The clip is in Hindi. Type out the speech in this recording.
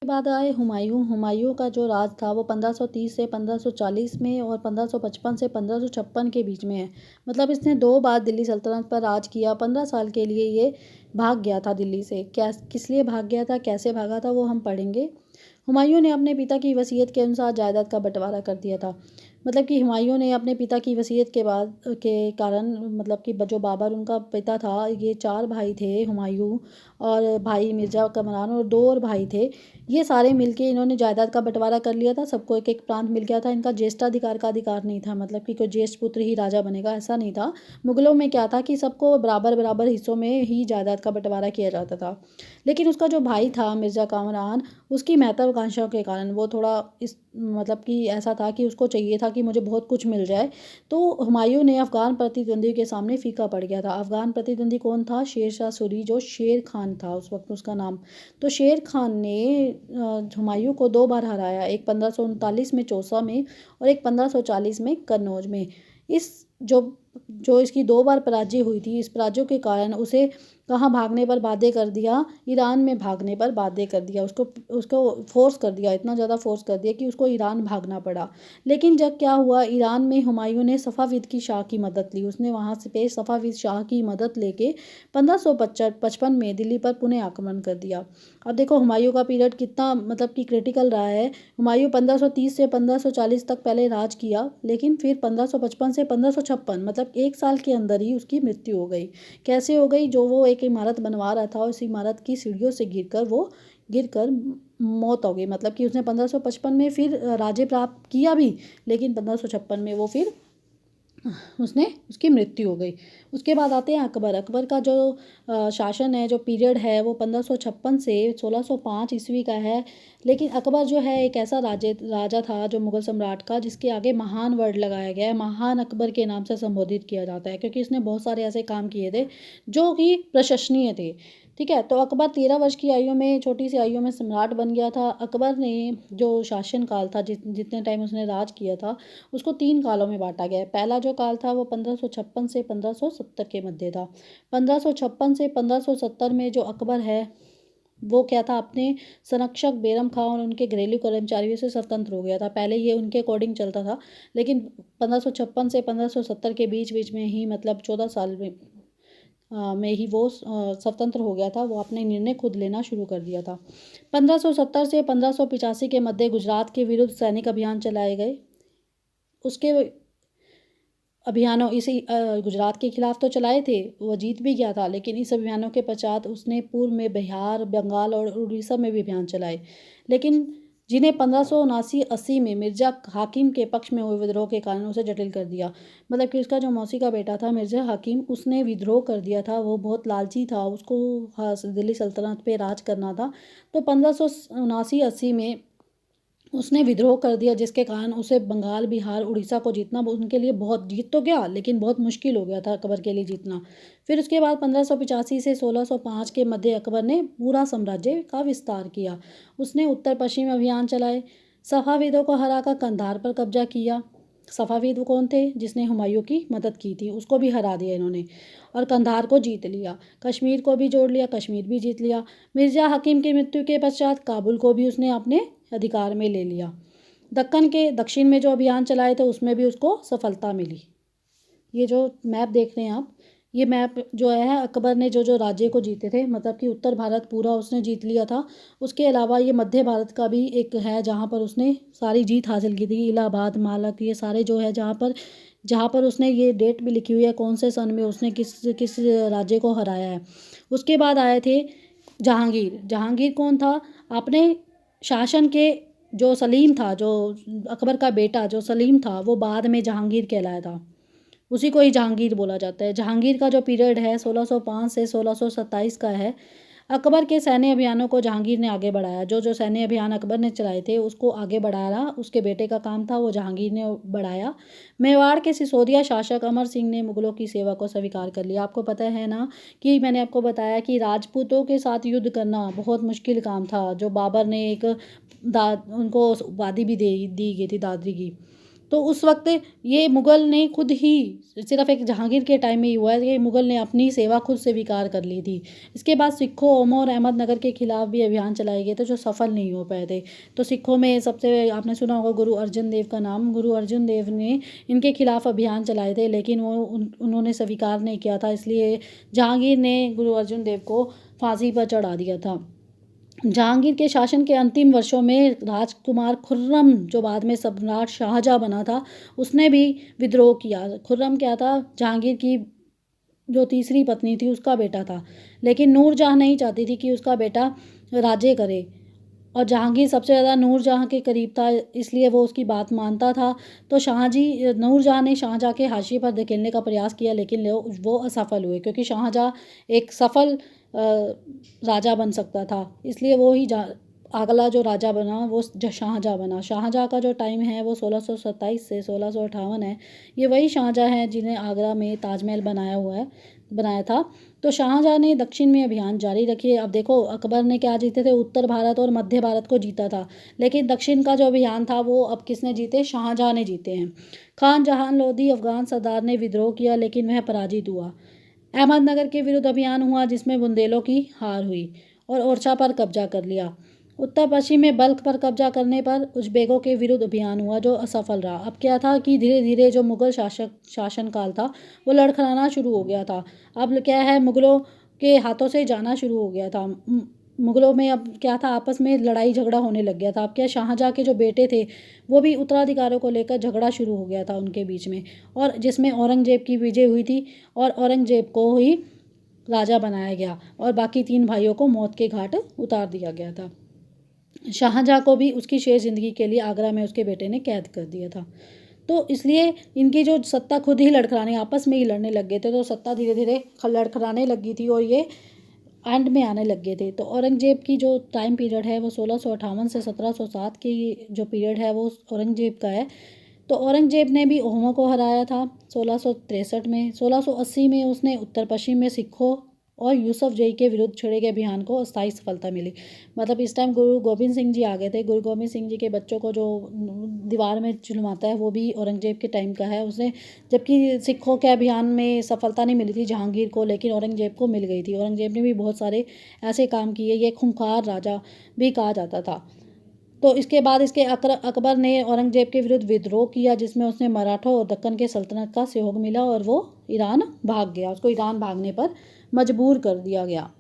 बाद आए हुमायूं। हुमायूं का जो राज था वो 1530 से 1540 में और 1555 से 1556 के बीच में है। मतलब इसने 2 बार दिल्ली सल्तनत पर राज किया। 15 साल के लिए ये भाग गया था दिल्ली से। क्या किस लिए भाग गया था, कैसे भागा था, वो हम पढ़ेंगे। हुमायूं ने अपने पिता की वसीयत के अनुसार जायदाद का बंटवारा कर दिया था। मतलब कि हुमायूं ने अपने पिता की वसीयत के बाद के कारण, मतलब कि जो बाबर उनका पिता था, ये 4 भाई थे हुमायूं और भाई मिर्ज़ा कमरान और 2 और भाई थे। ये सारे मिलके इन्होंने जायदाद का बंटवारा कर लिया था। सबको एक एक प्रांत मिल गया था। इनका ज्येष्ठाधिकार का अधिकार नहीं था, मतलब कि कोई ज्येष्ठ पुत्र ही राजा बनेगा ऐसा नहीं था। मुगलों में क्या था कि सबको बराबर बराबर हिस्सों में ही जायदाद का बंटवारा किया जाता था। लेकिन उसका जो भाई था मिर्ज़ा कामरान, उसकी महत्वाकांक्षाओं के कारण वो थोड़ा इस मतलब कि ऐसा था कि उसको चाहिए था कि मुझे बहुत कुछ मिल जाए। तो हुमायूं ने अफ़गान प्रतिद्वंदी के सामने फीका पड़ गया था। अफ़गान प्रतिद्वंदी कौन था? शेर शाह सूरी, जो शेर खान था उस वक्त उसका नाम। तो शेर खान ने हुमायूं को 2 बार हराया, एक 1539 में चौसा में और एक 1540 में कन्नौज में। इस जो जो इसकी 2 बार पराजय हुई थी, इस पराजय के कारण उसे कहाँ भागने पर बाध्य कर दिया? ईरान में भागने पर बाध्य कर दिया। उसको उसको फोर्स कर दिया, इतना ज़्यादा फोर्स कर दिया कि उसको ईरान भागना पड़ा। लेकिन जब क्या हुआ, ईरान में हुमायूं ने सफ़ाविद की शाह की मदद ली। उसने वहाँ से पे सफ़ाविद शाह की मदद लेके 1555 में दिल्ली पर पुनः आक्रमण कर दिया। अब देखो हुमायूं का पीरियड कितना मतलब कि क्रिटिकल रहा है। हुमायूं 1530 से 1540 तक पहले राज किया, लेकिन फिर 1555 से 1556 मतलब 1 साल के अंदर ही उसकी मृत्यु हो गई। कैसे हो गई? जो वो एक इमारत बनवा रहा था, उस इमारत की सीढ़ियों से गिरकर मौत हो गई। मतलब कि उसने 1555 में फिर राज्य प्राप्त किया भी, लेकिन 1556 में वो फिर उसने उसकी मृत्यु हो गई। उसके बाद आते हैं अकबर। अकबर का जो शासन है, जो पीरियड है, वो 1556 से 1605 ईस्वी का है। लेकिन अकबर जो है एक ऐसा राजा था जो मुग़ल सम्राट का, जिसके आगे महान वर्ड लगाया गया है। महान अकबर के नाम से संबोधित किया जाता है, क्योंकि इसने बहुत सारे ऐसे काम किए थे जो कि प्रशंसनीय थे। ठीक है, तो अकबर 13 वर्ष की आयु में, छोटी सी आयु में सम्राट बन गया था। अकबर ने जो शासन काल था, जितने टाइम उसने राज किया था, उसको 3 कालों में बांटा गया है। पहला जो काल था वो 1556 से 1570 के मध्य था। 1556 से 1570 में जो अकबर है वो क्या था, अपने संरक्षक बैरम खां और उनके घरेलू कर्मचारियों से स्वतंत्र हो गया था। पहले ये उनके अकॉर्डिंग चलता था, लेकिन 1556 से 1570 के बीच बीच में ही, मतलब 14 साल में ही वो स्वतंत्र हो गया था। वो अपने निर्णय खुद लेना शुरू कर दिया था। 1570 से 1585 के मध्य गुजरात के विरुद्ध सैनिक अभियान चलाए गए। उसके अभियानों इसी गुजरात के खिलाफ तो चलाए थे, वो जीत भी गया था। लेकिन इस अभियानों के पश्चात उसने पूर्व में बिहार, बंगाल और उड़ीसा में भी अभियान चलाए। लेकिन जिन्हें 1579-80 में मिर्ज़ा हाकिम के पक्ष में हुए विद्रोह के कारण उसे जटिल कर दिया। मतलब कि उसका जो मौसी का बेटा था मिर्ज़ा हाकिम, उसने विद्रोह कर दिया था। वो बहुत लालची था, उसको दिल्ली सल्तनत पे राज करना था। तो 1579-80 में उसने विद्रोह कर दिया, जिसके कारण उसे बंगाल, बिहार, उड़ीसा को जीतना उनके लिए बहुत, जीत तो गया लेकिन बहुत मुश्किल हो गया था अकबर के लिए जीतना। फिर उसके बाद 1585 से 1605 के मध्य अकबर ने पूरा साम्राज्य का विस्तार किया। उसने उत्तर पश्चिम अभियान चलाए। सफ़ाविदों को हराकर कंधार पर कब्जा किया। सफ़ाविद वो कौन थे? जिसने हुमायूं की मदद की थी, उसको भी हरा दिया इन्होंने और कंधार को जीत लिया। कश्मीर को भी जोड़ लिया, कश्मीर भी जीत लिया। मिर्ज़ा हकीम की मृत्यु के पश्चात काबुल को भी उसने अपने अधिकार में ले लिया। दक्कन के दक्षिण में जो अभियान चलाए थे उसमें भी उसको सफलता मिली। ये जो मैप देख रहे हैं आप, ये मैप जो है अकबर ने जो जो राज्य को जीते थे, मतलब कि उत्तर भारत पूरा उसने जीत लिया था। उसके अलावा ये मध्य भारत का भी एक है जहाँ पर उसने सारी जीत हासिल की थी। इलाहाबाद, मालक, ये सारे जो है जहाँ पर उसने ये डेट भी लिखी हुई है कौन से सन में उसने किस किस राज्य को हराया है। उसके बाद आए थे जहांगीर। जहांगीर कौन था? अपने शासन के जो सलीम था, जो अकबर का बेटा जो सलीम था, वो बाद में जहांगीर कहलाया था। उसी को ही जहांगीर बोला जाता है। जहांगीर का जो पीरियड है 1605 से 1627 का है। अकबर के सैन्य अभियानों को जहांगीर ने आगे बढ़ाया। जो जो सैन्य अभियान अकबर ने चलाए थे उसको आगे बढ़ाया उसके बेटे का काम था, वो जहांगीर ने बढ़ाया। मेवाड़ के सिसोदिया शासक अमर सिंह ने मुगलों की सेवा को स्वीकार कर लिया। आपको पता है ना कि मैंने आपको बताया कि राजपूतों के साथ युद्ध करना बहुत मुश्किल काम था। जो बाबर ने एक उनको उपाधि भी दी गई थी, दादरी की। तो उस वक्त ये मुग़ल ने खुद ही, सिर्फ एक जहांगीर के टाइम में ही हुआ है कि मुग़ल ने अपनी सेवा खुद स्वीकार कर ली थी। इसके बाद सिखों, ओमों और अहमदनगर के खिलाफ भी अभियान चलाए गए थे जो सफल नहीं हो पाए थे। तो सिखों में सबसे आपने सुना होगा गुरु अर्जन देव का नाम। गुरु अर्जन देव ने इनके खिलाफ अभियान चलाए थे, लेकिन वो उन्होंने स्वीकार नहीं किया था, इसलिए जहांगीर ने गुरु अर्जन देव को फांसी पर चढ़ा दिया था। जहांगीर के शासन के अंतिम वर्षों में राजकुमार खुर्रम, जो बाद में सम्राट शाहजहाँ बना था, उसने भी विद्रोह किया। खुर्रम क्या था, जहांगीर की जो तीसरी पत्नी थी उसका बेटा था, लेकिन नूरजहाँ नहीं चाहती थी कि उसका बेटा राज्य करे, और जहांगीर सबसे ज़्यादा नूरजहाँ के करीब था, इसलिए वो उसकी बात मानता था। तो नूरजहाँ ने शाहजहाँ के हाशिए पर धकेलने का प्रयास किया, लेकिन वो असफल हुए, क्योंकि शाहजहाँ एक सफल राजा बन सकता था, इसलिए वो ही अगला जो राजा बना वो शाहजहाँ बना। शाहजहाँ का जो टाइम है वो 1627 से 1658 है। ये वही शाहजहाँ हैं जिन्हें आगरा में ताजमहल बनाया था। तो शाहजहाँ ने दक्षिण में अभियान जारी रखे। अब देखो, अकबर ने क्या जीते थे, उत्तर भारत और मध्य भारत को जीता था, लेकिन दक्षिण का जो अभियान था वो अब किसने जीते, शाहजहाँ ने जीते हैं। खान जहान लोधी अफगान सरदार ने विद्रोह किया, लेकिन वह पराजित हुआ। अहमदनगर के विरुद्ध अभियान हुआ, जिसमें बुंदेलों की हार हुई और ओरछा पर कब्जा कर लिया। उत्तर पश्चिम में बल्ख पर कब्जा करने पर उज़्बेकों के विरुद्ध अभियान हुआ, जो असफल रहा। अब क्या था कि धीरे धीरे जो मुग़ल शासनकाल था वो लड़खड़ाना शुरू हो गया था। अब क्या है, मुग़लों के हाथों से जाना शुरू हो गया था। मुग़लों में अब क्या था, आपस में लड़ाई झगड़ा होने लग गया था। अब क्या, शाहजहाँ के जो बेटे थे वो भी उत्तराधिकारों को लेकर झगड़ा शुरू हो गया था उनके बीच में, और जिसमें औरंगज़ेब की विजय हुई थी, और औरंगज़ेब को ही राजा बनाया गया और बाकी 3 भाइयों को मौत के घाट उतार दिया गया था। शाहजहाँ को भी उसकी शेष ज़िंदगी के लिए आगरा में उसके बेटे ने कैद कर दिया था। तो इसलिए इनकी जो सत्ता खुद ही लड़खड़ाने, आपस में ही लड़ने लग गए थे, तो सत्ता धीरे धीरे लड़खड़ाने लगी थी और ये एंड में आने लग गए थे। तो औरंगज़ेब की जो टाइम पीरियड है वो 1658 से 1707 की जो पीरियड है वो औरंगज़ेब का है। तो औरंगज़ेब ने भी ओमों को हराया था 1663 में। 1680 में उसने उत्तर पश्चिम में सिखों और यूसुफ जई के विरुद्ध छेड़े गए अभियान को अस्थायी सफलता मिली। मतलब इस टाइम गुरु गोबिंद सिंह जी आ गए थे। गुरु गोबिंद सिंह जी के बच्चों को जो दीवार में चुनवाता है वो भी औरंगज़ेब के टाइम का है। उसने, जबकि सिखों के अभियान में सफलता नहीं मिली थी जहांगीर को, लेकिन औरंगज़ेब को मिल गई थी। औरंगज़ेब ने भी बहुत सारे ऐसे काम किए, ये खूंखार राजा भी कहा जाता था। तो इसके बाद अकबर ने औरंगज़ेब के विरुद्ध विद्रोह किया, जिसमें उसने मराठों और दक्कन के सल्तनत का सहयोग मिला और वो ईरान भाग गया। उसको ईरान भागने पर मजबूर कर दिया गया।